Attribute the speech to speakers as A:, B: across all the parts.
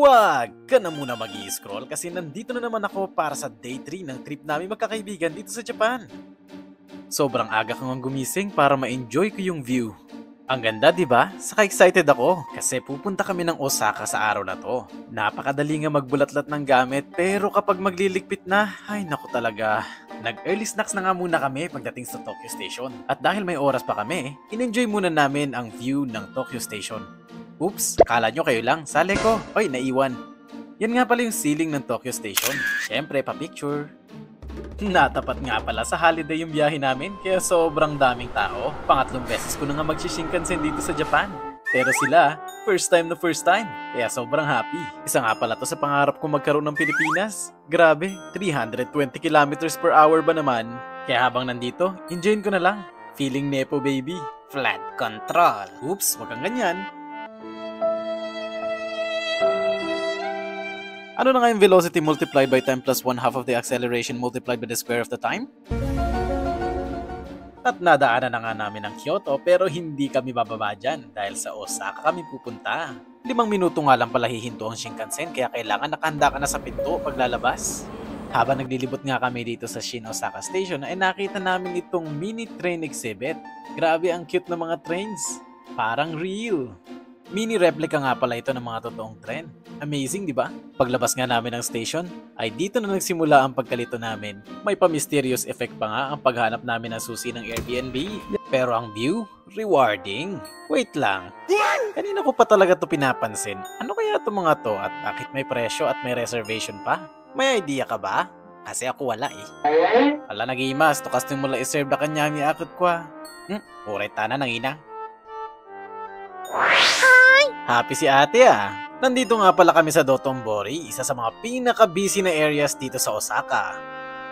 A: Huwag ka na muna mag-i-scroll kasi nandito na naman ako para sa day 3 ng trip namin magkakaibigan dito sa Japan. Sobrang aga kang gumising para ma-enjoy ko yung view. Ang ganda, di ba? Saka excited ako kasi pupunta kami ng Osaka sa araw na to. Napakadali nga magbulatlat ng gamit pero kapag magliligpit na, ay naku talaga. Nag-early snacks na nga muna kami pagdating sa Tokyo Station. At dahil may oras pa kami, in-enjoy muna namin ang view ng Tokyo Station. Oops, kala nyo kayo lang, sali ko. Oy, naiwan. Yan nga pala yung ceiling ng Tokyo Station. Siyempre, pa-picture. Natapat nga pala sa holiday yung biyahe namin, kaya sobrang daming tao. Pangatlong beses ko na nga mag-Shinkansen dito sa Japan. Pero sila, first time na first time. Kaya sobrang happy. Isa nga pala to sa pangarap ko magkaroon ng Pilipinas. Grabe, 320 kilometers per hour ba naman? Kaya habang nandito, enjoyin ko na lang. Feeling nepo baby. Flat control. Oops, wag kang ganyan. Ano na nga yung velocity multiplied by time plus 1/2 of the acceleration multiplied by the square of the time? At nadaanan na nga namin ang Kyoto pero hindi kami bababa dyan dahil sa Osaka kami pupunta. 5 minuto nga lang pala hihinto ang Shinkansen kaya kailangan nakahanda ka na sa pinto paglalabas. Habang naglilibot nga kami dito sa Shin Osaka Station ay nakita namin itong mini train exhibit. Grabe ang cute na mga trains. Parang real. Mini replica nga pala ito ng mga totoong tren. Amazing, di ba? Paglabas nga namin ng station, ay dito na nagsimula ang pagkalito namin. May pa-mysterious effect pa nga ang paghanap namin ng susi ng Airbnb. Pero ang view, rewarding. Wait lang. Kanina ko pa talaga to pinapansin. Ano kaya itong mga to at bakit may presyo at may reservation pa? May idea ka ba? Kasi ako wala eh. Ala nagimas, to kasting mula iserve na kanya mi akot kwa. Uray tana nangina. Happy si ate ah. Nandito nga pala kami sa Dotonbori, isa sa mga pinaka-busy na areas dito sa Osaka.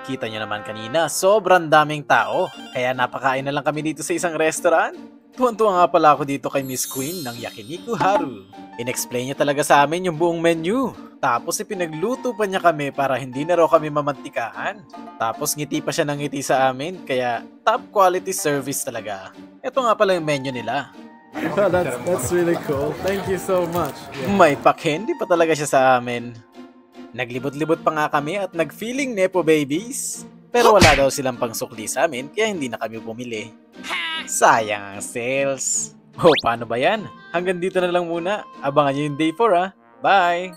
A: Kita nyo naman kanina, sobrang daming tao. Kaya napakain na lang kami dito sa isang restaurant. Tuwan-tuwa nga pala ako dito kay Miss Queen ng Yakiniku Haru. In-explain niya talaga sa amin yung buong menu. Tapos ipinagluto pa niya kami para hindi na raw kami mamantikahan. Tapos ngiti pa siya ng ngiti sa amin, kaya top quality service talaga. Ito nga pala yung menu nila.
B: Oh, that's really cool. Thank you so much.
A: Yeah. May pa-candy pa talaga siya sa amin. Naglibot-libot pa nga kami at nag-feeling nepo babies. Pero wala daw silang pangsukli sa amin kaya hindi na kami bumili. Sayang ang sales. Oh, paano ba yan? Hanggang dito na lang muna. Abangan nyo yung day 4 ah. Bye!